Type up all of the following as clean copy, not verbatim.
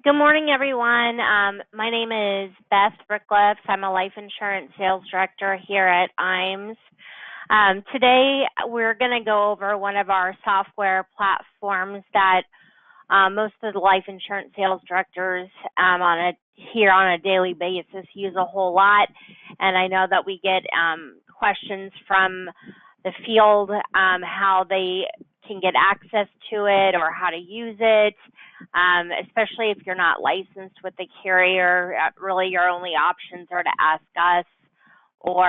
Good morning, everyone. My name is Beth Ricklefs. I'm a life insurance sales director here at IAMS. Today, we're going to go over one of our software platforms that most of the life insurance sales directors here on a daily basis use a whole lot. And I know that we get questions from the field how they can get access to it or how to use it, especially if you're not licensed with the carrier. Really, your only options are to ask us, or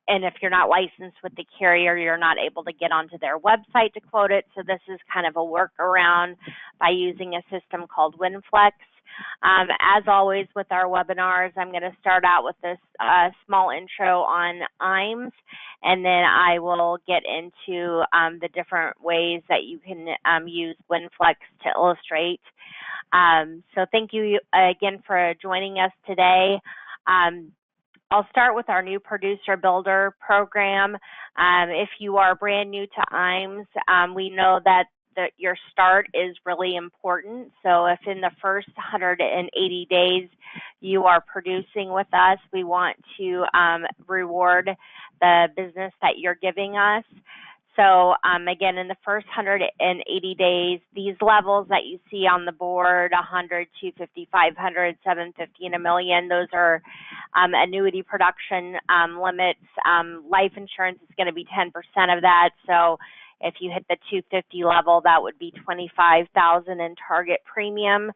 and if you're not licensed with the carrier, you're not able to get onto their website to quote it. So this is kind of a workaround by using a system called WinFlex. As always with our webinars, I'm going to start out with this small intro on IAMS, and then I will get into the different ways that you can use WinFlex to illustrate. So thank you again for joining us today. I'll start with our new producer builder program. If you are brand new to IAMS, we know that your start is really important. So if in the first 180 days you are producing with us, we want to reward the business that you're giving us. So again, in the first 180 days, these levels that you see on the board, 100, 250, 500, 750, and $1 million, those are annuity production limits. Life insurance is going to be 10% of that. So if you hit the 250 level, that would be $25,000 in target premium.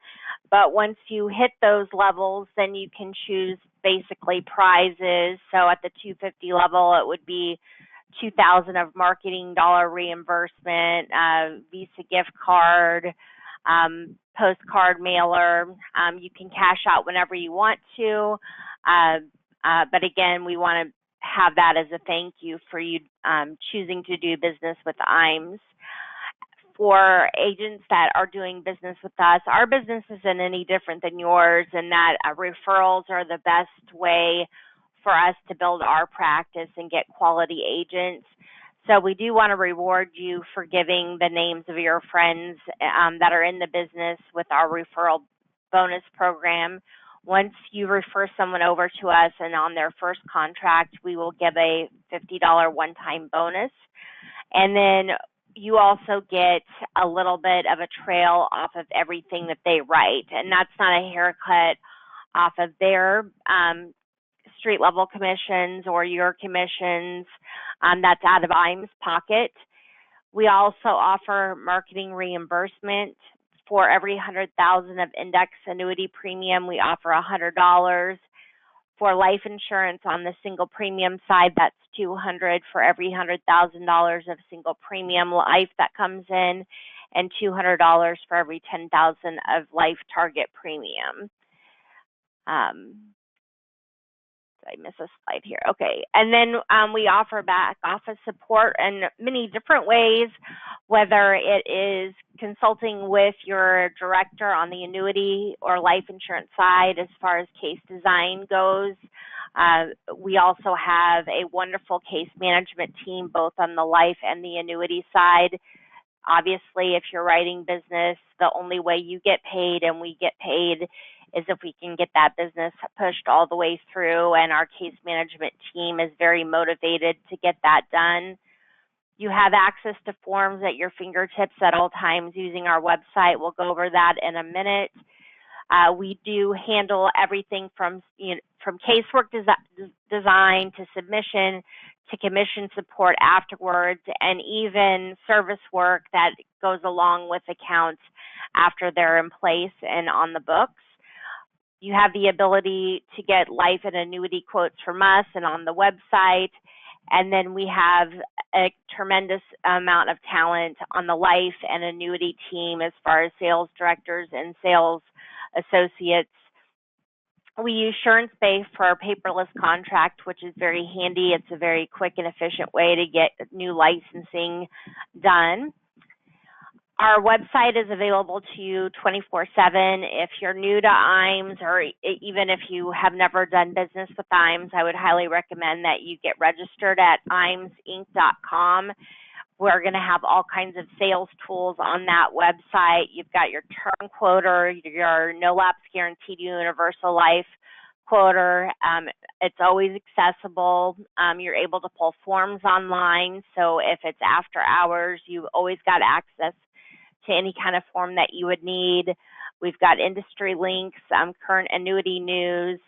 But once you hit those levels, then you can choose basically prizes. So at the 250 level, it would be $2,000 of marketing dollar reimbursement, Visa gift card, postcard mailer. You can cash out whenever you want to. But again, we want to have that as a thank you for you choosing to do business with IAMS. For agents that are doing business with us, our business isn't any different than yours, in that referrals are the best way for us to build our practice and get quality agents. So we do want to reward you for giving the names of your friends that are in the business with our referral bonus program. Once you refer someone over to us and on their first contract, we will give a $50 one-time bonus. And then you also get a little bit of a trail off of everything that they write. And that's not a haircut off of their street level commissions or your commissions. That's out of IAMS pocket. We also offer marketing reimbursement. For every 100,000 of index annuity premium, we offer $100. For life insurance on the single premium side, that's $200 for every $100,000 of single premium life that comes in, and $200 for every $10,000 of life target premium. I missed a slide here. Okay, and then we offer back office support in many different ways, whether it is consulting with your director on the annuity or life insurance side as far as case design goes. We also have a wonderful case management team, both on the life and the annuity side. Obviously, if you're writing business, the only way you get paid and we get paid is if we can get that business pushed all the way through, and our case management team is very motivated to get that done. You have access to forms at your fingertips at all times using our website. We'll go over that in a minute. We do handle everything from casework design to submission to commission support afterwards, and even service work that goes along with accounts after they're in place and on the books. You have the ability to get life and annuity quotes from us and on the website. And then we have a tremendous amount of talent on the life and annuity team as far as sales directors and sales associates. We use SuranceBay for our paperless contract, which is very handy. It's a very quick and efficient way to get new licensing done. Our website is available to you 24/7. If you're new to IAMS, or even if you have never done business with IAMS, I would highly recommend that you get registered at IAMSinc.com. We're going to have all kinds of sales tools on that website. You've got your term quoter, your no lapse guaranteed universal life quoter. It's always accessible. You're able to pull forms online. So if it's after hours, you've always got access to any kind of form that you would need. We've got industry links, current annuity news,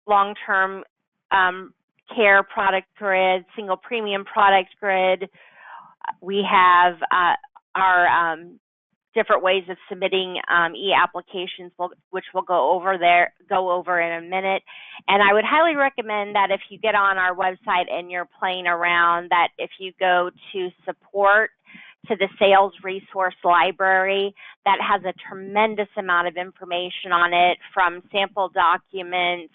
long-term care product grid, single premium product grid. We have our different ways of submitting e-applications, which we'll go over in a minute. And I would highly recommend that if you get on our website and you're playing around, that if you go to support, to the sales resource library, that has a tremendous amount of information on it, from sample documents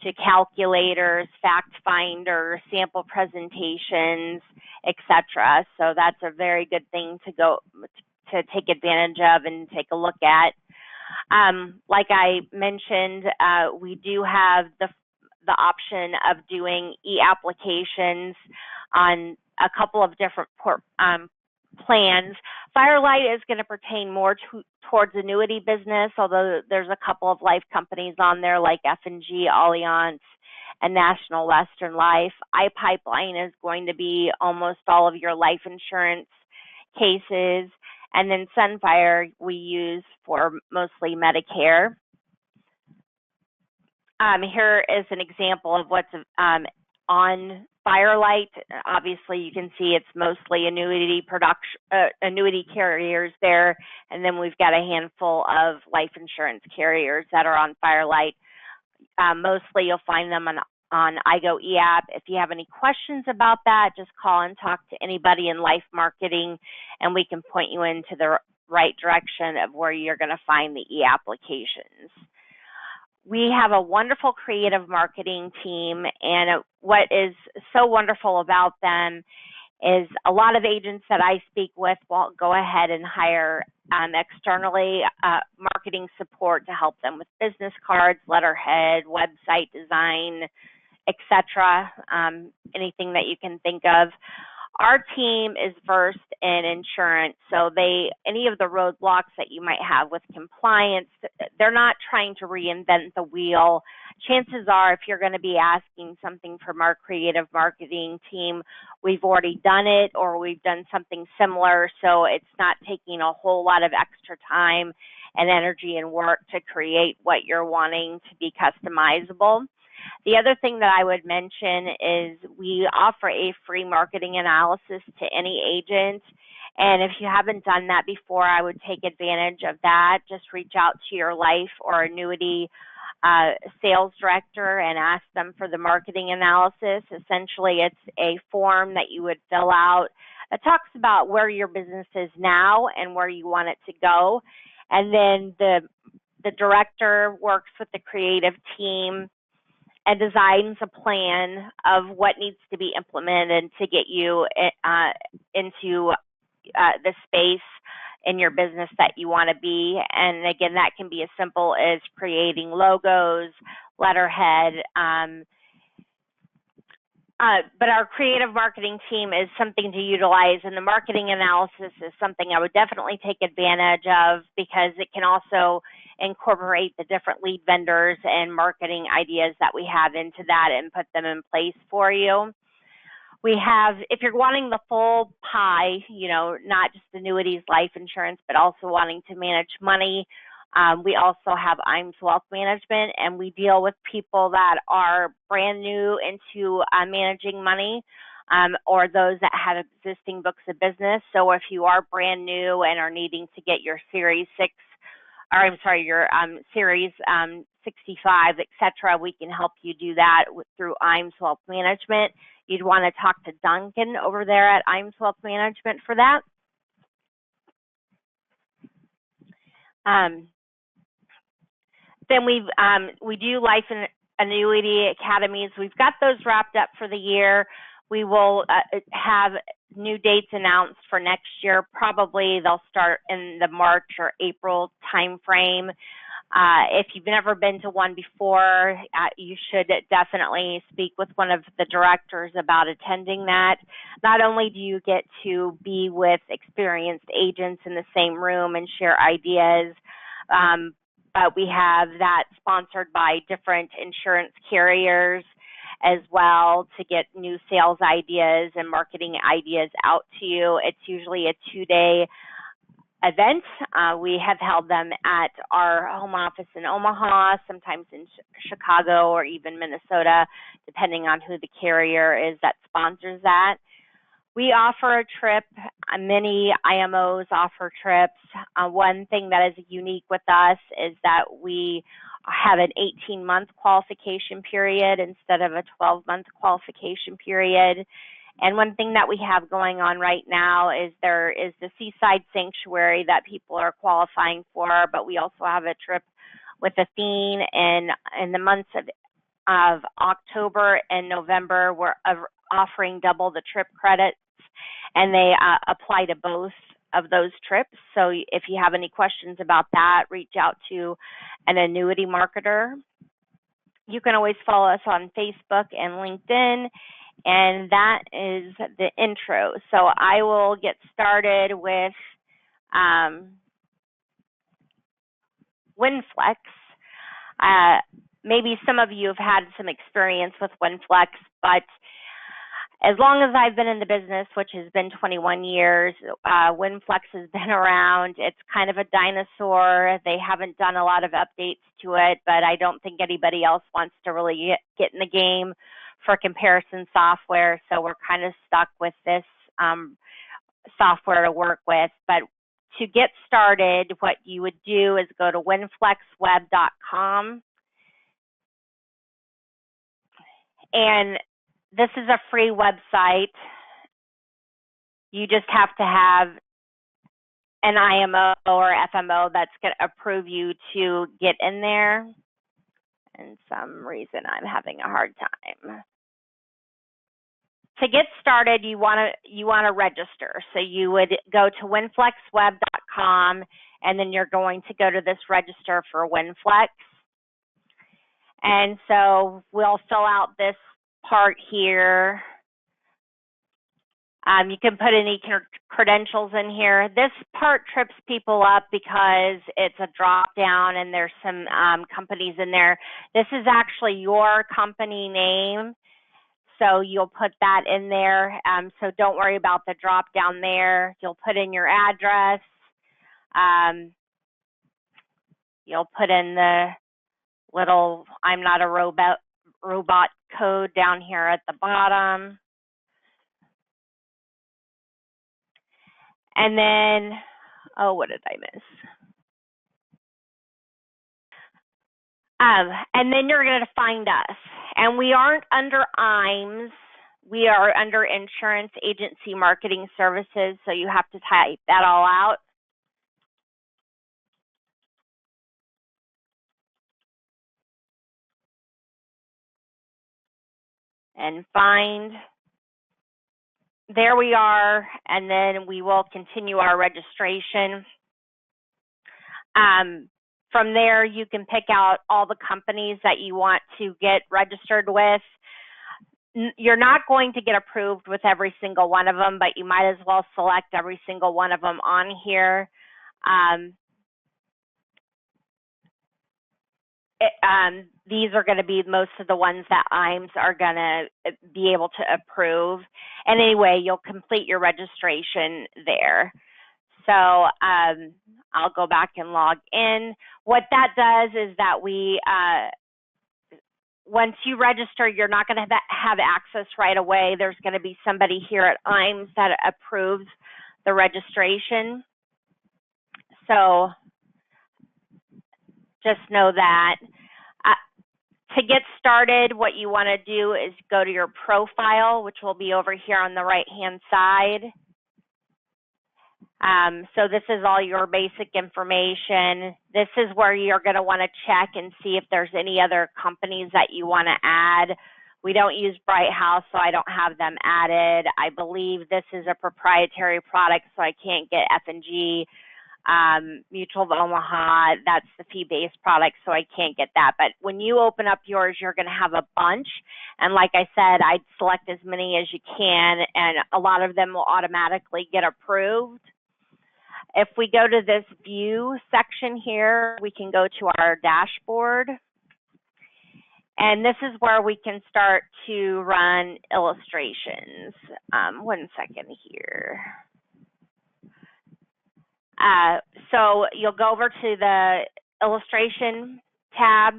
to calculators, fact finder, sample presentations, etc. So that's a very good thing to take advantage of and take a look at. Like I mentioned, we do have the option of doing e-applications on a couple of different plans. Firelight is going to pertain more towards annuity business, although there's a couple of life companies on there like F&G, Allianz, and National Western Life. iPipeline is going to be almost all of your life insurance cases, and then Sunfire we use for mostly Medicare. Here is an example of what's on Firelight. Obviously, you can see it's mostly annuity carriers there, and then we've got a handful of life insurance carriers that are on Firelight. Mostly, you'll find them on iGo eApp. If you have any questions about that, just call and talk to anybody in life marketing, and we can point you into the right direction of where you're going to find the e-applications. We have a wonderful creative marketing team, and what is so wonderful about them is a lot of agents that I speak with will go ahead and hire externally marketing support to help them with business cards, letterhead, website design, etc., anything that you can think of. Our team is versed in insurance, so any of the roadblocks that you might have with compliance, they're not trying to reinvent the wheel. Chances are, if you're going to be asking something from our creative marketing team, we've already done it or we've done something similar, so it's not taking a whole lot of extra time and energy and work to create what you're wanting to be customizable. The other thing that I would mention is we offer a free marketing analysis to any agent. And if you haven't done that before, I would take advantage of that. Just reach out to your life or annuity sales director and ask them for the marketing analysis. Essentially, it's a form that you would fill out that talks about where your business is now and where you want it to go. And then the director works with the creative team and designs a plan of what needs to be implemented to get you into the space in your business that you want to be. And again, that can be as simple as creating logos, letterhead. But our creative marketing team is something to utilize, and the marketing analysis is something I would definitely take advantage of because it can also incorporate the different lead vendors and marketing ideas that we have into that and put them in place for you. We have, if you're wanting the full pie, not just annuities, life insurance, but also wanting to manage money, we also have IMS Wealth Management, and we deal with people that are brand new into managing money or those that have existing books of business. So if you are brand new and are needing to get your Series 65, etc., we can help you do that through IMS Wealth Management. You'd want to talk to Duncan over there at IMS Wealth Management for that. Then we do life and annuity academies. We've got those wrapped up for the year. We will have new dates announced for next year. Probably they'll start in the March or April timeframe. If you've never been to one before, you should definitely speak with one of the directors about attending that. Not only do you get to be with experienced agents in the same room and share ideas, but we have that sponsored by different insurance carriers as well to get new sales ideas and marketing ideas out to you. It's usually a 2-day event. We have held them at our home office in Omaha, sometimes in Chicago or even Minnesota, depending on who the carrier is that sponsors that. We offer a trip. Many IMOs offer trips. One thing that is unique with us is that we have an 18-month qualification period instead of a 12-month qualification period. And one thing that we have going on right now is there is the Seaside Sanctuary that people are qualifying for, but we also have a trip with Athene in the months of October and November. We're offering double the trip credits, and they apply to both of those trips. So if you have any questions about that, reach out to an annuity marketer. You can always follow us on Facebook and LinkedIn. And that is the intro. So I will get started with WinFlex. Maybe some of you have had some experience with WinFlex, but as long as I've been in the business, which has been 21 years, WinFlex has been around. It's kind of a dinosaur. They haven't done a lot of updates to it, but I don't think anybody else wants to really get in the game for comparison software, so we're kind of stuck with this software to work with. But to get started, what you would do is go to winflexweb.com, and this is a free website. You just have to have an IMO or FMO that's going to approve you to get in there. And some reason I'm having a hard time. To get started, you want to register. So you would go to winflexweb.com, and then you're going to go to this register for WinFlex. And so we'll fill out this part here. You can put any credentials in here. This part trips people up because it's a drop down and there's some companies in there. This is actually your company name, so you'll put that in there. So don't worry about the drop down there. You'll put in your address. You'll put in the little I'm not a robot code down here at the bottom. And then, oh, what did I miss? And then you're going to find us. And we aren't under IMS. We are under Insurance Agency Marketing Services, so you have to type that all out. And find. There we are, and then we will continue our registration. From there, you can pick out all the companies that you want to get registered with. You're not going to get approved with every single one of them, but you might as well select every single one of them on here. These are going to be most of the ones that IMS are going to be able to approve. And anyway, you'll complete your registration there. So I'll go back and log in. What that does is that once you register, you're not going to have access right away. There's going to be somebody here at IMS that approves the registration. So just know that. To get started, what you want to do is go to your profile, which will be over here on the right-hand side. So this is all your basic information. This is where you're going to want to check and see if there's any other companies that you want to add. We don't use Bright House, so I don't have them added. I believe this is a proprietary product, so I can't get F&G Mutual of Omaha, that's the fee-based product, so I can't get that. But when you open up yours, you're going to have a bunch. And like I said, I'd select as many as you can, and a lot of them will automatically get approved. If we go to this view section here, we can go to our dashboard. And this is where we can start to run illustrations. 1 second here. So you'll go over to the illustration tab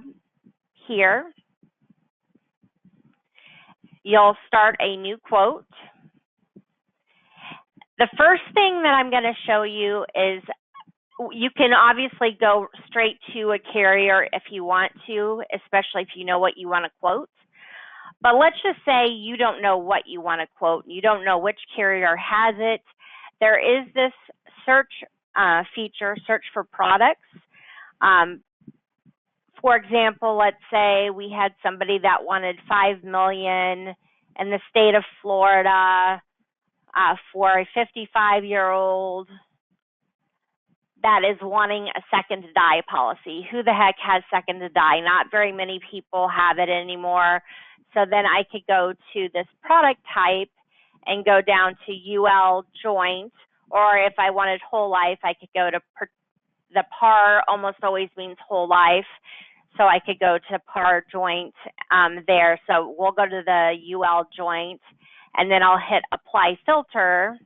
here. You'll start a new quote. The first thing that I'm going to show you is you can obviously go straight to a carrier if you want to, especially if you know what you want to quote. But let's just say you don't know what you want to quote. You don't know which carrier has it. There is this search feature, search for products. For example, let's say we had somebody that wanted $5 million in the state of Florida for a 55-year-old that is wanting a second to die policy. Who the heck has second to die? Not very many people have it anymore. So then I could go to this product type and go down to UL joint, or if I wanted whole life, I could go to the par almost always means whole life. So I could go to par joint there. So we'll go to the UL joint, and then I'll hit apply filter.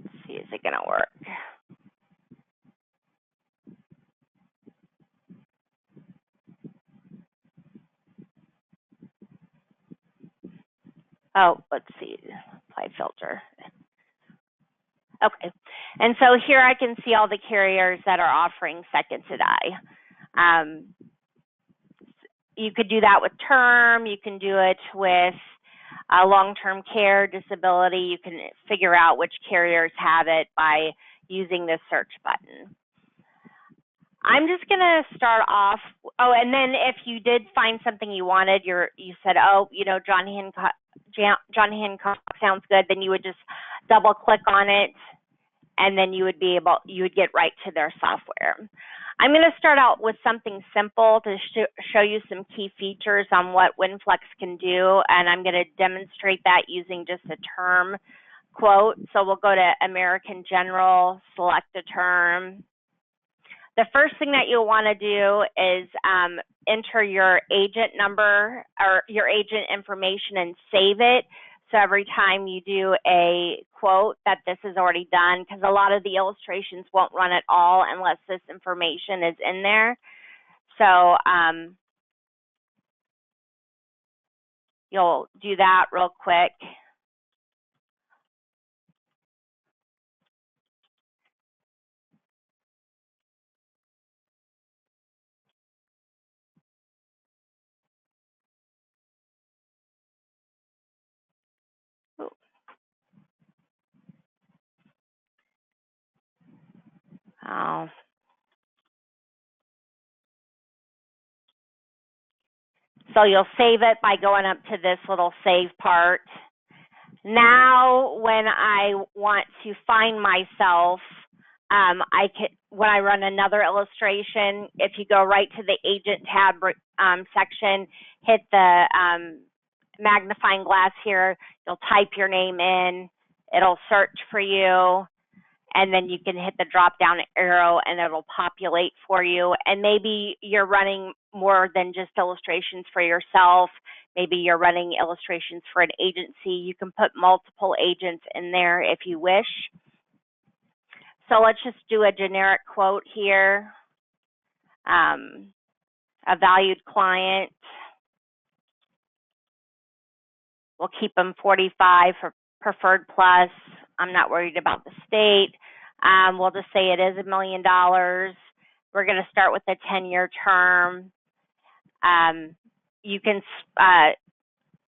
Let's see, is it gonna work? Oh, let's see, apply filter. Okay, and so here I can see all the carriers that are offering second to die. You could do that with term, you can do it with long-term care, disability. You can figure out which carriers have it by using this search button. I'm just going to start off. Oh, and then if you did find something you wanted, you said, oh, you know, John Hancock sounds good, then you would just double click on it, and then you would get right to their software. I'm going to start out with something simple to show you some key features on what WinFlex can do, and I'm going to demonstrate that using just a term quote. So we'll go to American General, select a term. The first thing that you'll want to do is enter your agent number or your agent information and save it. So every time you do a quote that this is already done, because a lot of the illustrations won't run at all unless this information is in there. So you'll do that real quick. Oh. So you'll save it by going up to this little save part. Now, when I want to find myself, when I run another illustration, if you go right to the agent tab section, hit the magnifying glass here, you'll type your name in, it'll search for you, and then you can hit the drop down arrow and it'll populate for you. And maybe you're running more than just illustrations for yourself. Maybe you're running illustrations for an agency. You can put multiple agents in there if you wish. So let's just do a generic quote here. A valued client. We'll keep them 45 for preferred plus. I'm not worried about the state. We'll just say it is $1 million. We're going to start with a 10-year term. You can,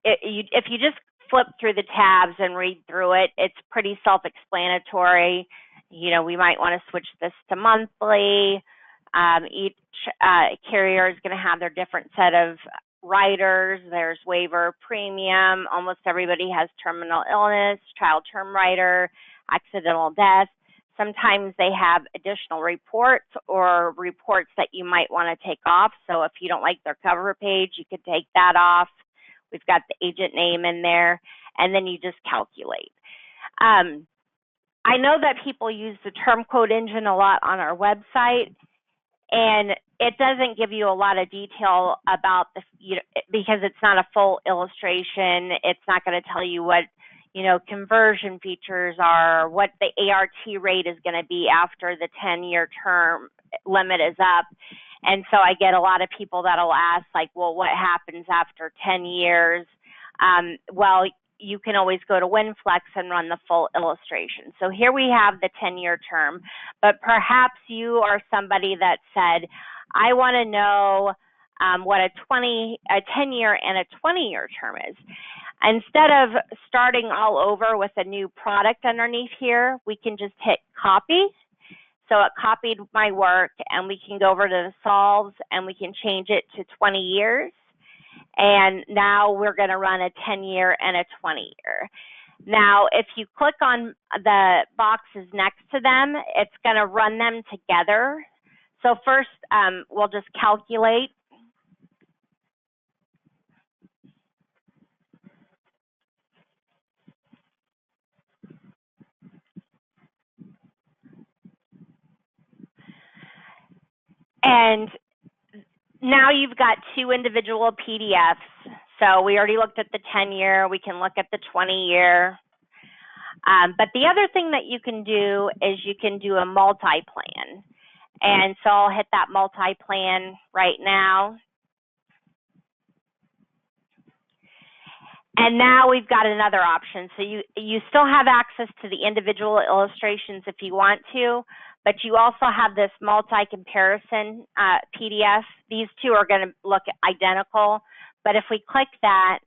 if you just flip through the tabs and read through it, it's pretty self-explanatory. You know, we might want to switch this to monthly. Each carrier is going to have their different set of riders. There's waiver premium. Almost everybody has terminal illness, child term rider, accidental death. Sometimes they have additional reports or reports that you might want to take off. So if you don't like their cover page, you could take that off. We've got the agent name in there, and then you just calculate. I know that people use the term quote engine a lot on our website, and it doesn't give you a lot of detail about the, because it's not a full illustration. It's not going to tell you what, conversion features are, what the ART rate is going to be after the 10-year term limit is up. And so I get a lot of people that'll ask, like, well, what happens after 10 years? Well, you can always go to WinFlex and run the full illustration. So here we have the 10-year term, but perhaps you are somebody that said, I want to know what a 10-year and a 20-year term is. Instead of starting all over with a new product underneath here, we can just hit copy. So it copied my work, and we can go over to the solves, and we can change it to 20 years. And now we're going to run a 10-year and a 20-year. Now, if you click on the boxes next to them, it's going to run them together. So first, we'll just calculate. And now you've got two individual PDFs. So we already looked at the 10-year. We can look at the 20-year. But the other thing that you can do is you can do a multi-plan. And so I'll hit that multi-plan right now. And now we've got another option. So you still have access to the individual illustrations if you want to, but you also have this multi-comparison PDF. These two are going to look identical, but if we click that,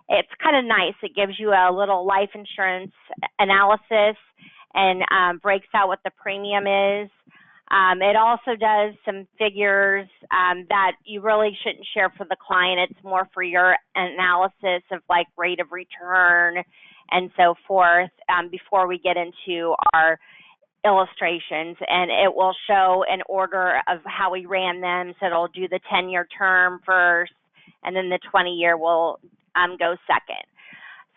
it's kind of nice. It gives you a little life insurance analysis and breaks out what the premium is. It also does some figures that you really shouldn't share for the client. It's more for your analysis of like rate of return and so forth before we get into our illustrations. And it will show an order of how we ran them. So it'll do the 10-year term first, and then the 20-year will go second.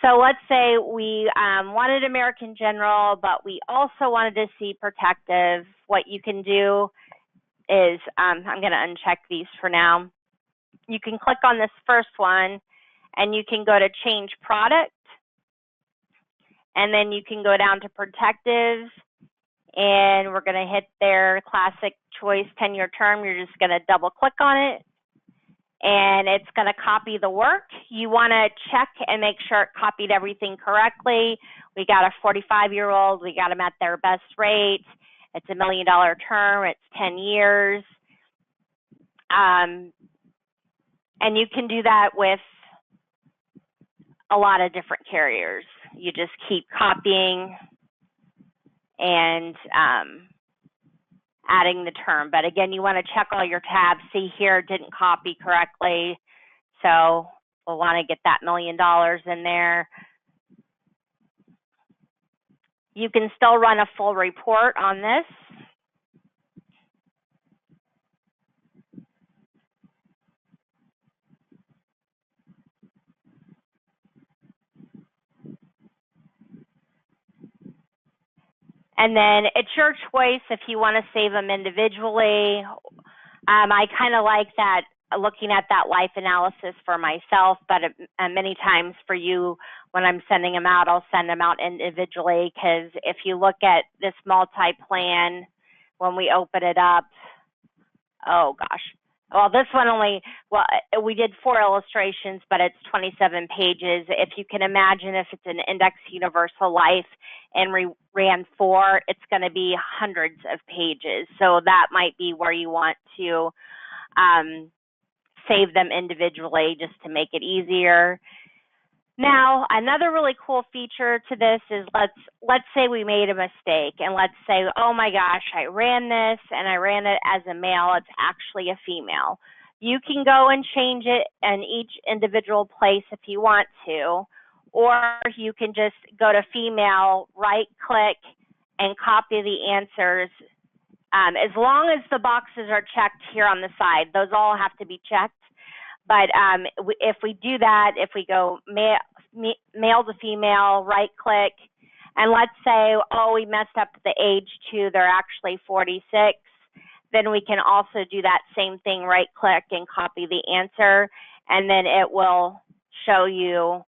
So let's say we wanted American General, but we also wanted to see Protective. What you can do is, I'm going to uncheck these for now. You can click on this first one, and you can go to Change Product, and then you can go down to Protective, and we're going to hit their Classic Choice 10-year term. You're just going to double click on it, and it's going to copy the work. You want to check and make sure it copied everything correctly. We got a 45-year-old. We got them at their best rate. It's $1 million term. It's 10 years. And you can do that with a lot of different carriers. You just keep copying and adding the term. But again, you want to check all your tabs. See here, it didn't copy correctly. So we'll want to get that $1 million in there. You can still run a full report on this. And then it's your choice if you want to save them individually. I kind of like that, looking at that life analysis for myself, but many times for you, when I'm sending them out, I'll send them out individually, because if you look at this multi-plan, when we open it up, oh gosh. Well, this one we did 4 illustrations, but it's 27 pages. If you can imagine, if it's an index universal life and we ran 4, it's going to be hundreds of pages. So that might be where you want to save them individually just to make it easier. Now, another really cool feature to this is let's say we made a mistake, and let's say, oh my gosh, I ran this and I ran it as a male. It's actually a female. You can go and change it in each individual place if you want to, or you can just go to female, right click, and copy the answers. As long as the boxes are checked here on the side, those all have to be checked. But if we do that, if we go male to female, right click, and let's say, oh, we messed up the age too, they're actually 46, then we can also do that same thing, right click and copy the answer, and then it will show you.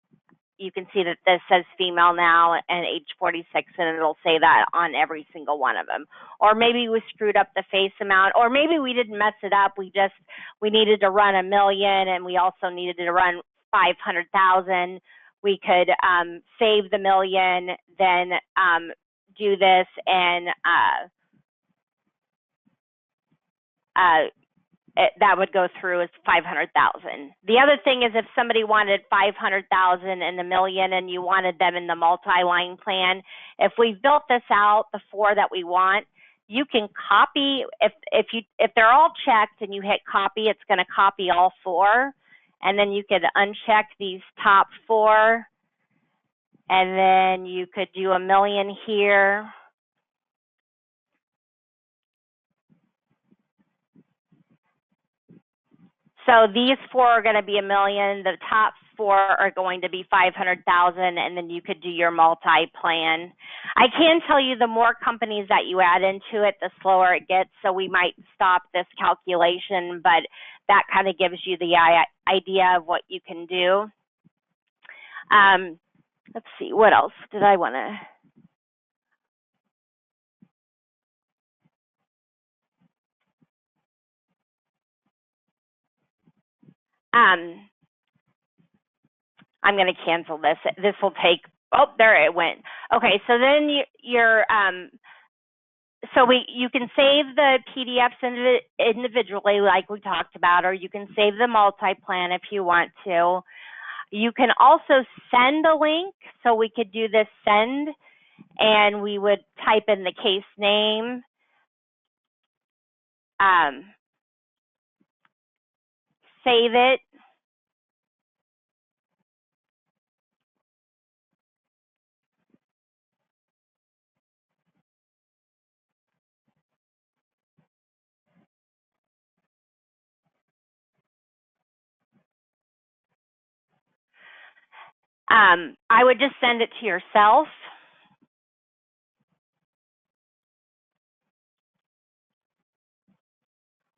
You can see that this says female now and age 46, and it'll say that on every single one of them. Or maybe we screwed up the face amount, or maybe we didn't mess it up. We needed to run 1 million, and we also needed to run 500,000. We could save the million, then do this, and that would go through as 500,000. The other thing is if somebody wanted 500,000 and 1 million and you wanted them in the multi-line plan, if we've built this out, the 4 that we want, you can copy. If they're all checked and you hit copy, it's going to copy all 4, and then you could uncheck these top 4, and then you could do 1 million here. So these 4 are going to be 1 million. The top 4 are going to be 500,000, and then you could do your multi-plan. I can tell you the more companies that you add into it, the slower it gets. So we might stop this calculation, but that kind of gives you the idea of what you can do. Let's see, what else did I want to? I'm going to cancel this. This will take, oh, there it went. Okay, so then you can save the PDFs individually like we talked about, or you can save the multi-plan if you want to. You can also send a link, so we could do this send, and we would type in the case name. Save it. I would just send it to yourself.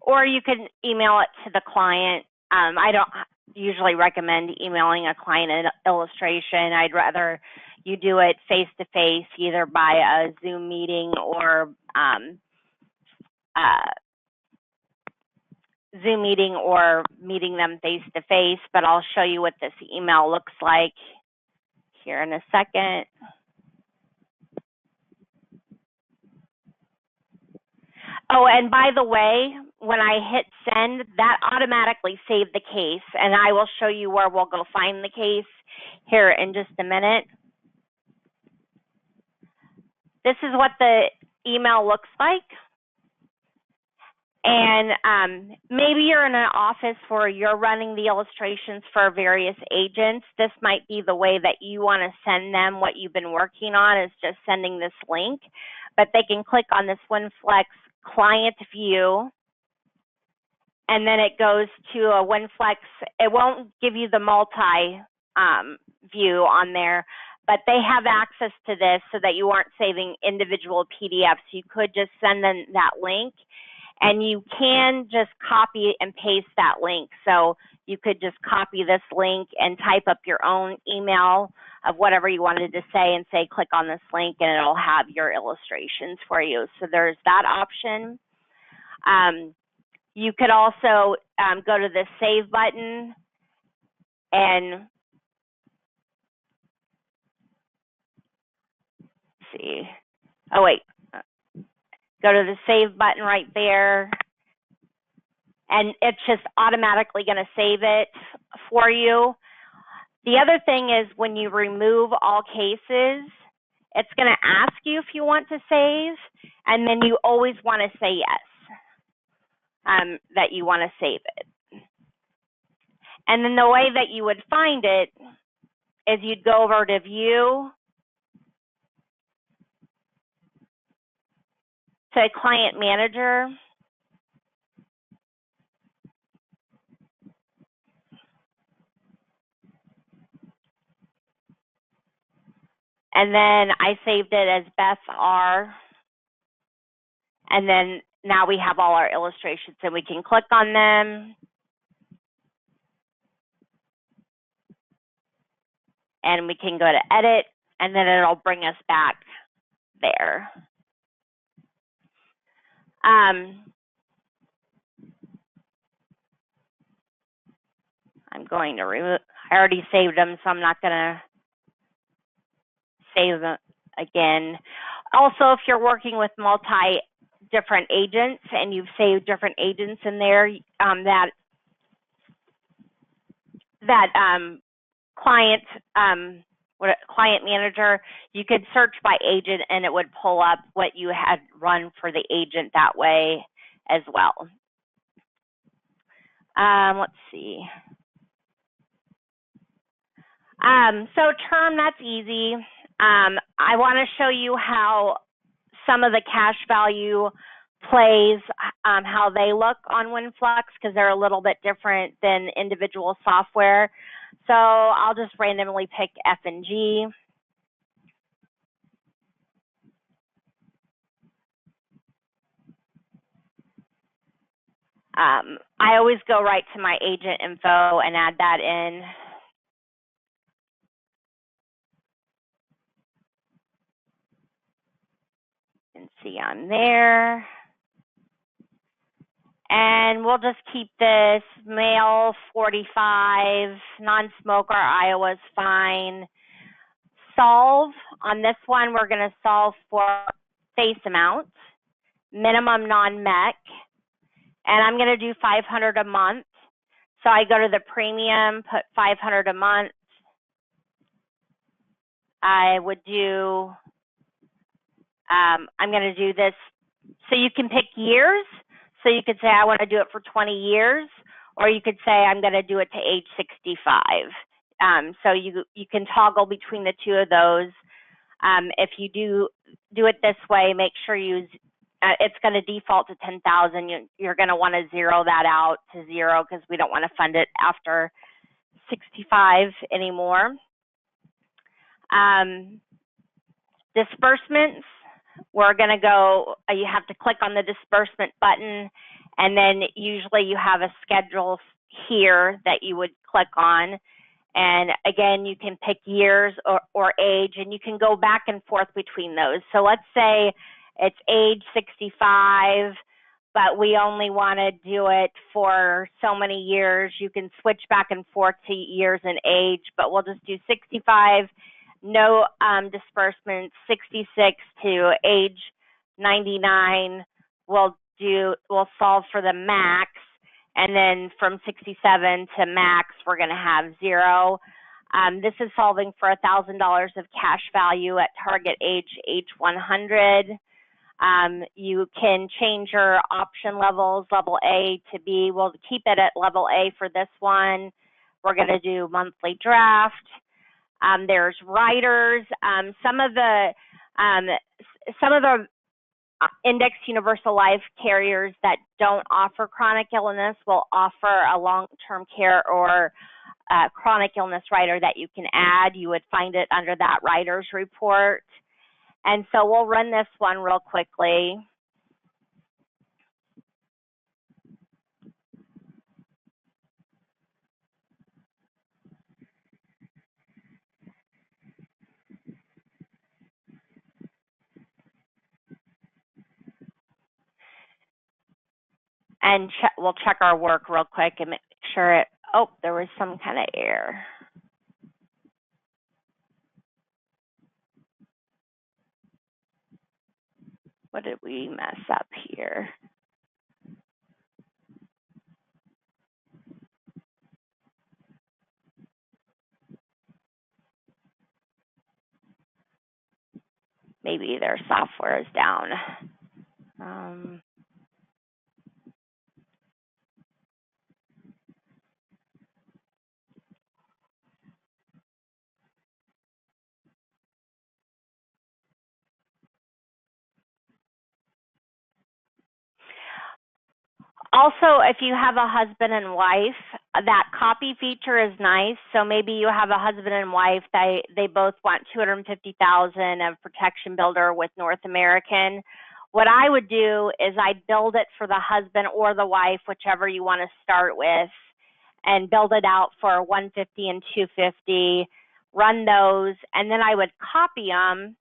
Or you can email it to the client. I don't usually recommend emailing a client an illustration. I'd rather you do it face-to-face, either by a Zoom meeting or meeting them face-to-face, but I'll show you what this email looks like here in a second. Oh, and by the way, when I hit send, that automatically saved the case, and I will show you where we'll go find the case here in just a minute. This is what the email looks like. And maybe you're in an office where you're running the illustrations for various agents. This might be the way that you want to send them what you've been working on, is just sending this link. But they can click on this WinFlex client view, and then it goes to a WinFlex. It won't give you the multi view on there, but they have access to this so that you aren't saving individual PDFs. You could just send them that link, and you can just copy and paste that link. So you could just copy this link and type up your own email of whatever you wanted to say and say, click on this link, and it'll have your illustrations for you. So there's that option. You could also go to the save button and see. Oh, wait. Go to the save button right there, and it's just automatically going to save it for you. The other thing is when you remove all cases, it's going to ask you if you want to save, and then you always want to say yes, that you want to save it. And then the way that you would find it is you'd go over to View, to Client Manager, and then I saved it as Beth R. And then now we have all our illustrations, and we can click on them. And we can go to Edit, and then it'll bring us back there. I'm going to remove, I already saved them, so I'm not going to save them again. Also, if you're working with different agents and you've saved different agents in there, client client manager, you could search by agent and it would pull up what you had run for the agent that way as well. Let's see. So term, that's easy. I want to show you how some of the cash value plays, how they look on WinFlex, because they're a little bit different than individual software. So I'll just randomly pick F and G. I always go right to my agent info and add that in. And see I'm there. And we'll just keep this male 45, non-smoker, Iowa's fine. Solve, on this one, we're going to solve for face amount, minimum non-MEC, and I'm going to do 500 a month. So I go to the premium, put 500 a month. I would do, I'm going to do this, so you can pick years. So you could say, I want to do it for 20 years, or you could say, I'm going to do it to age 65. So you can toggle between the two of those. If you do it this way, make sure it's going to default to 10,000. You're going to want to zero that out to 0 because we don't want to fund it after 65 anymore. Disbursements, we're going to go, you have to click on the disbursement button, and then usually you have a schedule here that you would click on. And again, you can pick years or age, and you can go back and forth between those. So let's say it's age 65, but we only want to do it for so many years. You can switch back and forth to years and age, but we'll just do 65, no disbursements, 66 to age 99. We'll solve for the max. And then from 67 to max, we're going to have 0. This is solving for $1,000 of cash value at target age 100. You can change your option levels, level A to B. We'll keep it at level A for this one. We're going to do monthly draft. There's riders. Some of the index universal life carriers that don't offer chronic illness will offer a long-term care or chronic illness rider that you can add. You would find it under that riders report. And so we'll run this one real quickly. And we'll check our work real quick and make sure there was some kind of error. What did we mess up here? Maybe their software is down. Also, if you have a husband and wife, that copy feature is nice. So maybe you have a husband and wife, they both want $250,000 of protection builder with North American. What I would do is I'd build it for the husband or the wife, whichever you want to start with, and build it out for 150 and 250, run those, and then I would copy them,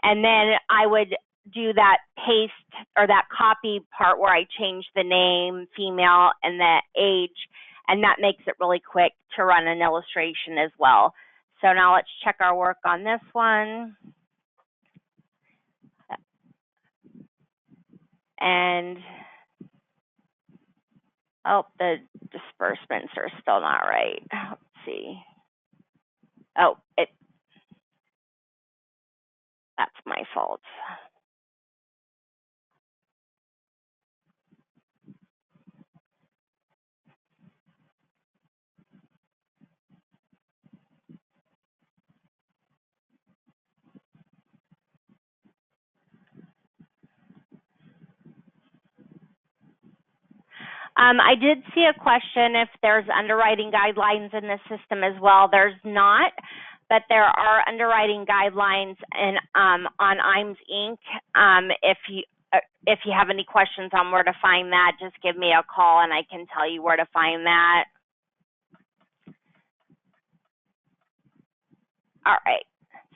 and then I would do that paste or that copy part where I change the name, female, and the age, and that makes it really quick to run an illustration as well. So now let's check our work on this one. And, oh, the disbursements are still not right. Let's see. Oh, that's my fault. I did see a question if there's underwriting guidelines in the system as well. There's not, but there are underwriting guidelines on IMES Inc. If you have any questions on where to find that, just give me a call and I can tell you where to find that. All right.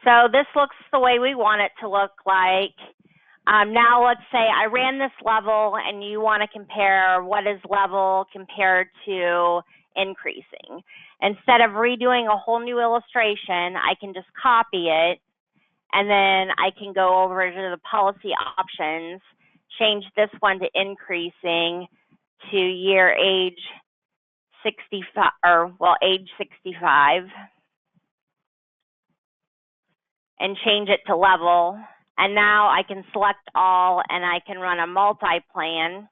So this looks the way we want it to look like. Now let's say I ran this level and you want to compare what is level compared to increasing. Instead of redoing a whole new illustration, I can just copy it and then I can go over to the policy options, change this one to increasing to year age 65, or well, age 65, and change it to level. And now I can select all and I can run a multi-plan.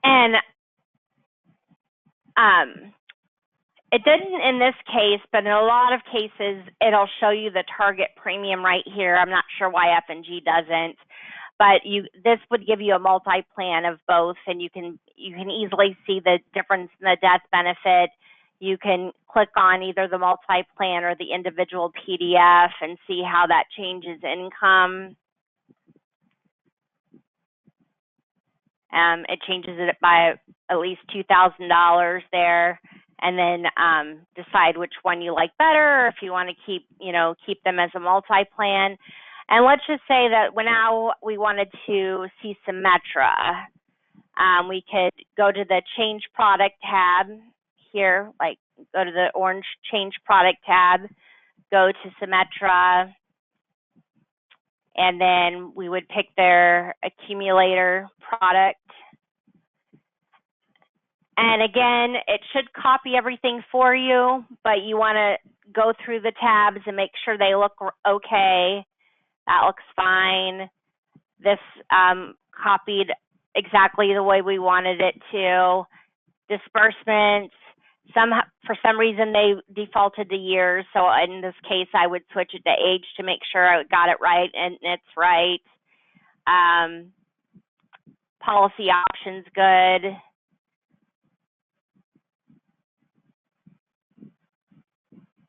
And it didn't in this case, but in a lot of cases, it'll show you the target premium right here. I'm not sure why F&G doesn't, but this would give you a multi-plan of both, and you can easily see the difference in the death benefit. You can click on either the multi-plan or the individual PDF and see how that changes income. It changes it by at least $2,000 there, and then decide which one you like better, or if you want to keep them as a multi-plan. And let's just say that now we wanted to see Symetra. We could go to the Change Product tab here, like go to the orange Change Product tab, go to Symetra, and then we would pick their accumulator product. And again, it should copy everything for you, but you want to go through the tabs and make sure they look okay. That looks fine. This copied exactly the way we wanted it to. Disbursements, for some reason they defaulted to years, so in this case I would switch it to age to make sure I got it right, and it's right. Policy options, good.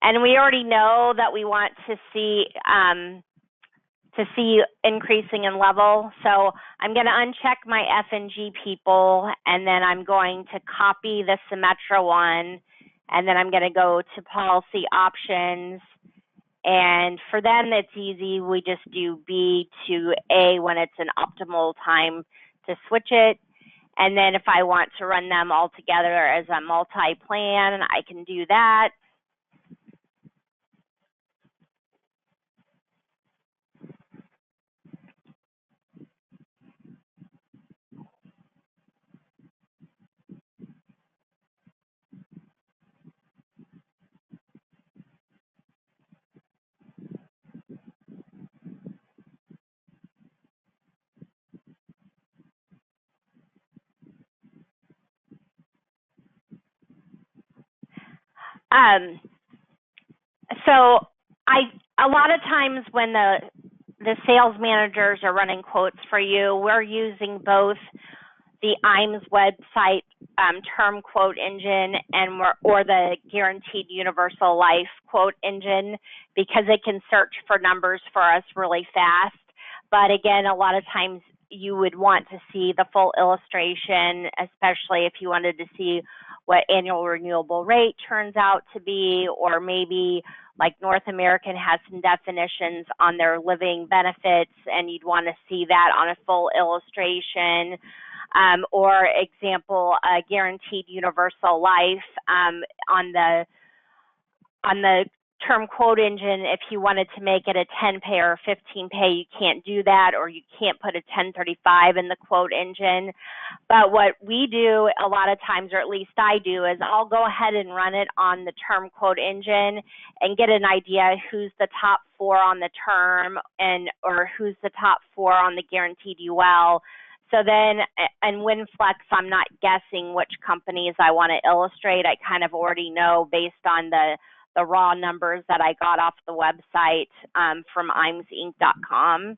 And we already know that we want to see increasing in level. So I'm going to uncheck my F&G people, and then I'm going to copy the Symetra one, and then I'm going to go to policy options. And for them, it's easy. We just do B to A when it's an optimal time to switch it. And then if I want to run them all together as a multi-plan, I can do that. So a lot of times when the sales managers are running quotes for you, we're using both the IMS website term quote engine or the Guaranteed Universal Life quote engine, because it can search for numbers for us really fast. But again, a lot of times you would want to see the full illustration, especially if you wanted to see what annual renewable rate turns out to be, or maybe like North American has some definitions on their living benefits and you'd want to see that on a full illustration. Or example, Guaranteed Universal Life on the term quote engine, if you wanted to make it a 10-pay or 15-pay, you can't do that, or you can't put a 1035 in the quote engine. But what we do a lot of times, or at least I do, is I'll go ahead and run it on the term quote engine and get an idea who's the top 4 on the term or who's the top 4 on the guaranteed UL. So then, in WinFlex, I'm not guessing which companies I want to illustrate. I kind of already know based on the raw numbers that I got off the website from imsinc.com.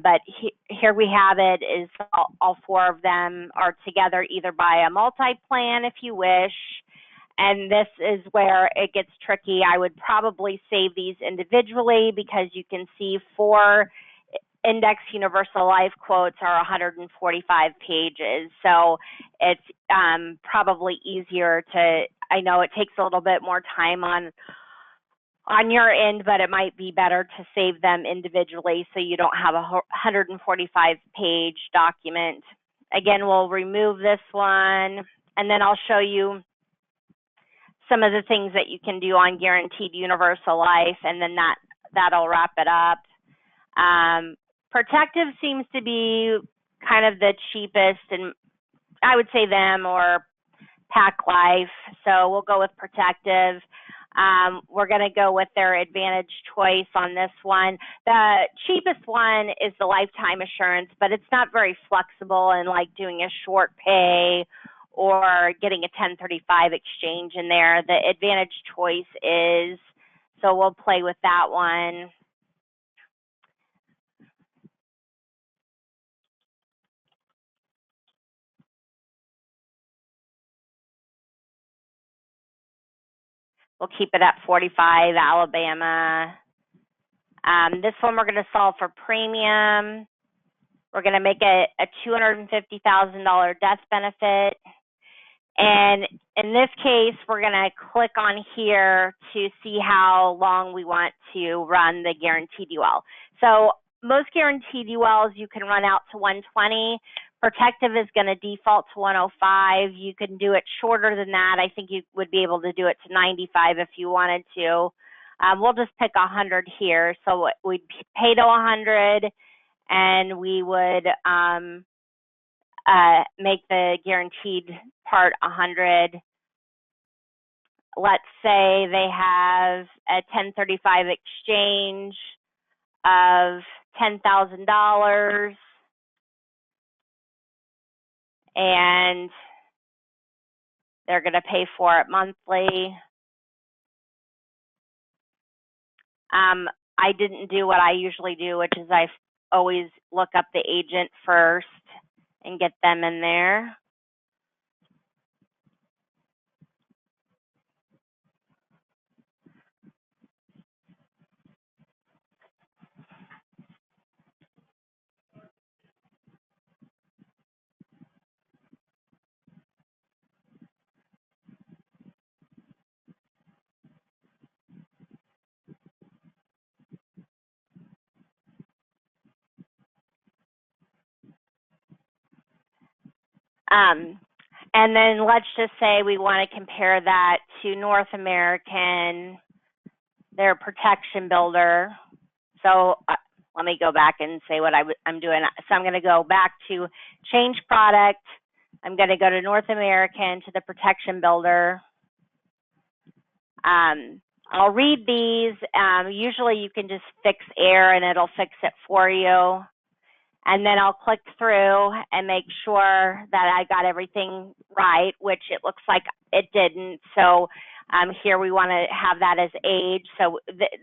But here we have it, is all 4 of them are together either by a multi-plan if you wish. And this is where it gets tricky. I would probably save these individually because you can see 4 Index Universal Life quotes are 145 pages. So it's probably easier to, I know it takes a little bit more time on your end, but it might be better to save them individually so you don't have a 145-page document. Again, we'll remove this one, and then I'll show you some of the things that you can do on Guaranteed Universal Life, and then that'll wrap it up. Protective seems to be kind of the cheapest, and I would say them or Pac Life. So we'll go with Protective. We're going to go with their Advantage choice on this one. The cheapest one is the lifetime assurance, but it's not very flexible in like doing a short pay or getting a 1035 exchange in there. The Advantage choice is, so we'll play with that one. We'll keep it at 45, Alabama. This one we're going to solve for premium. We're going to make it a $250,000 death benefit. And in this case, we're going to click on here to see how long we want to run the guaranteed UL. So most guaranteed ULs you can run out to 120. Protective is going to default to 105. You can do it shorter than that. I think you would be able to do it to 95 if you wanted to. We'll just pick 100 here. So we'd pay to 100, and we would make the guaranteed part 100. Let's say they have a 1035 exchange of $10,000. And they're going to pay for it monthly. I didn't do what I usually do, which is I always look up the agent first and get them in there. And then let's just say we want to compare that to North American, their protection builder. So let me go back and say what I'm doing. So I'm going to go back to change product. I'm going to go to North American, to the protection builder. I'll read these. Usually you can just fix error and it'll fix it for you. And then I'll click through and make sure that I got everything right, which it looks like it didn't. So Here we want to have that as age, so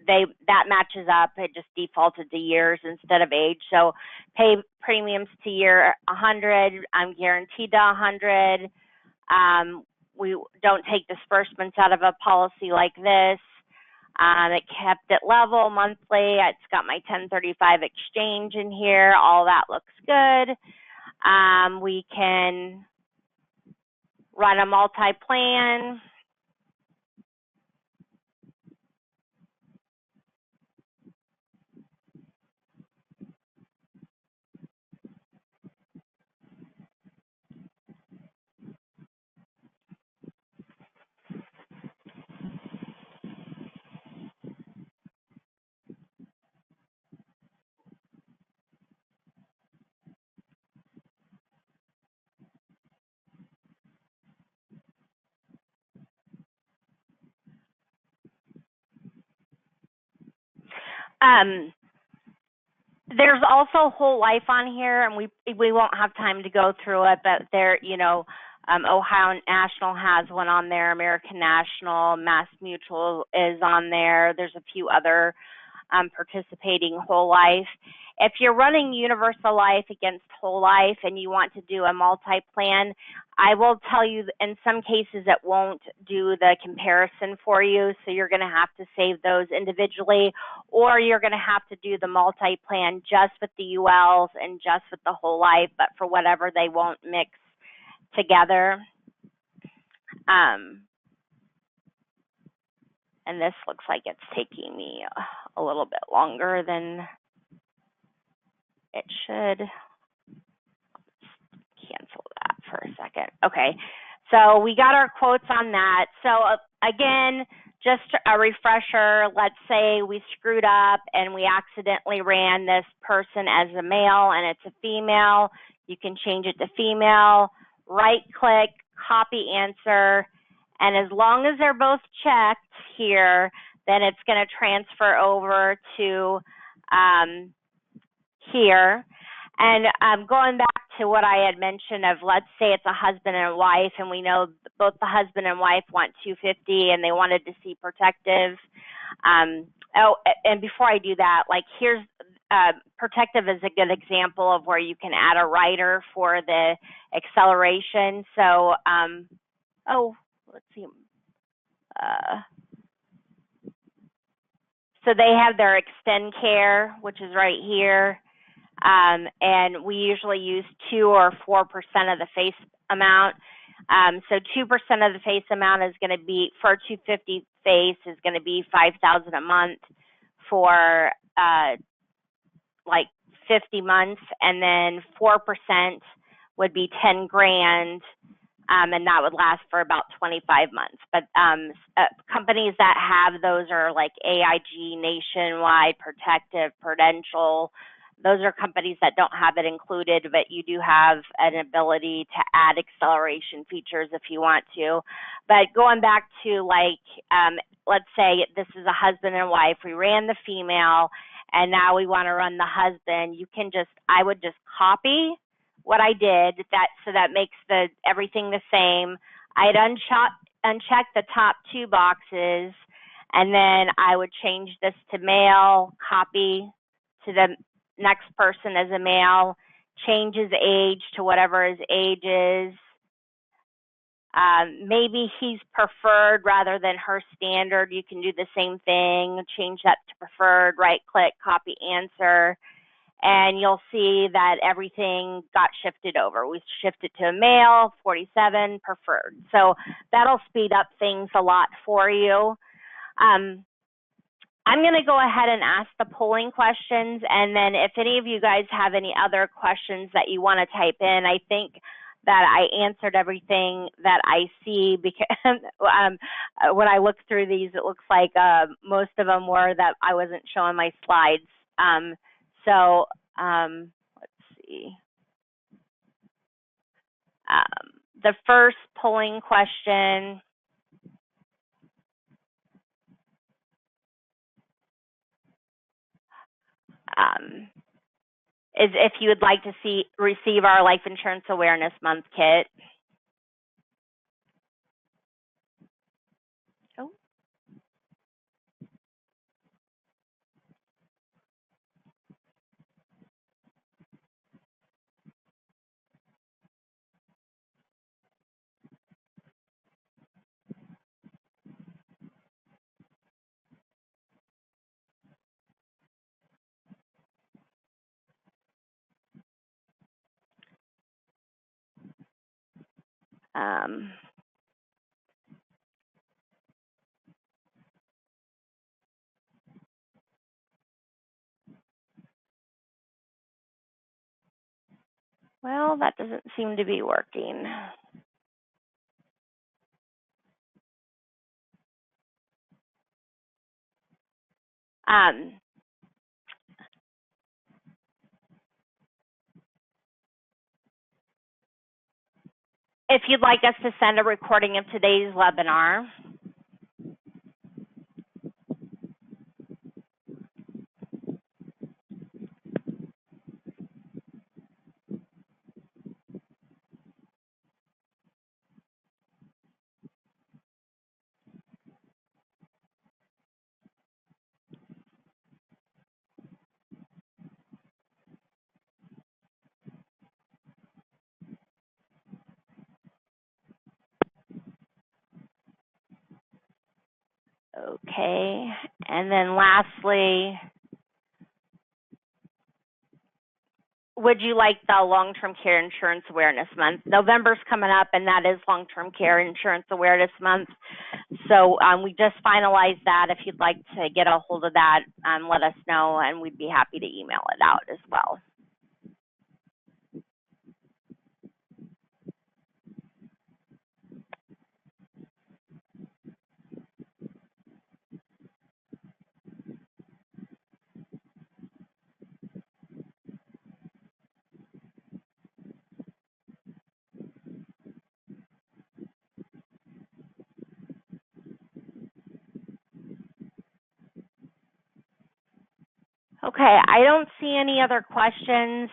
that matches up. It just defaulted to years instead of age. So pay premiums to year 100. I'm guaranteed to 100. We don't take disbursements out of a policy like this. It kept it level monthly. It's got my 1035 exchange in here. All that looks good. We can run a multi-plan. There's also whole life on here, and we won't have time to go through it, but there, Ohio National has one on there, American National, Mass Mutual is on there. There's a few other participating whole life. If you're running universal life against whole life and you want to do a multi-plan, I will tell you in some cases it won't do the comparison for you, so you're going to have to save those individually, or you're going to have to do the multi-plan just with the ULs and just with the whole life, but for whatever they won't mix together. And this looks like it's taking me a little bit longer than it should. Cancel that for a second. Okay, so we got our quotes on that. So again, just a refresher, let's say we screwed up and we accidentally ran this person as a male and it's a female. You can change it to female, right click, copy answer, and as long as they're both checked here, then it's going to transfer over to here. And going back to what I had mentioned of, let's say it's a husband and wife, and we know both the husband and wife want 250 and they wanted to see protective. And before I do that, like here's protective is a good example of where you can add a rider for the acceleration. So, let's see. So they have their extend care, which is right here. And we usually use 2 or 4% of the face amount. So 2% of the face amount is going to be, for 250 face, is going to be $5,000 a month for like 50 months, and then 4% would be 10 grand, and that would last for about 25 months. But companies that have those are like AIG, Nationwide, Protective, Prudential. Those are companies that don't have it included, but you do have an ability to add acceleration features if you want to. But going back to like, let's say this is a husband and wife. We ran the female, and now we want to run the husband. You can just, I would just copy what I did, so that makes everything the same. I'd uncheck the top 2 boxes, and then I would change this to male, copy to the next person as a male, change his age to whatever his age is. Maybe he's preferred rather than her standard. You can do the same thing, change that to preferred, right click, copy answer, and you'll see that everything got shifted over. We shifted to a male, 47, preferred. So that'll speed up things a lot for you. I'm going to go ahead and ask the polling questions, and then if any of you guys have any other questions that you want to type in, I think that I answered everything that I see, because when I look through these, it looks like most of them were that I wasn't showing my slides. So let's see. The first polling question is if you would like to receive our Life Insurance Awareness Month kit. Um, well, that doesn't seem to be working. If you'd like us to send a recording of today's webinar, okay. And then lastly, would you like the long-term care insurance awareness month? November's coming up, and that is long-term care insurance awareness month. So we just finalized that. If you'd like to get a hold of that, let us know, and we'd be happy to email it out as well. Okay, I don't see any other questions.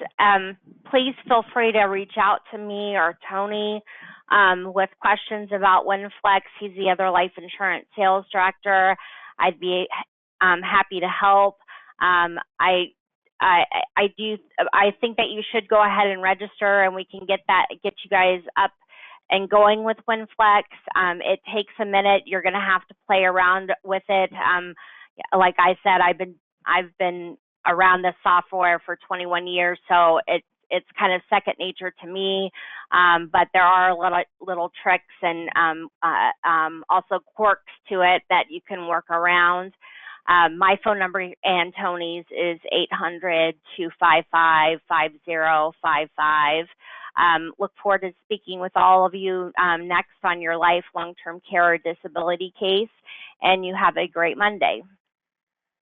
Please feel free to reach out to me or Tony with questions about WinFlex. He's the other life insurance sales director. I'd be happy to help. I think that you should go ahead and register, and we can get you guys up and going with WinFlex. It takes a minute. You're going to have to play around with it. Like I said, I've been around this software for 21 years, so it's kind of second nature to me. But there are little tricks and also quirks to it that you can work around. My phone number and Tony's is 800-255-5055. Look forward to speaking with all of you next on your life, long-term care, or disability case, and you have a great Monday.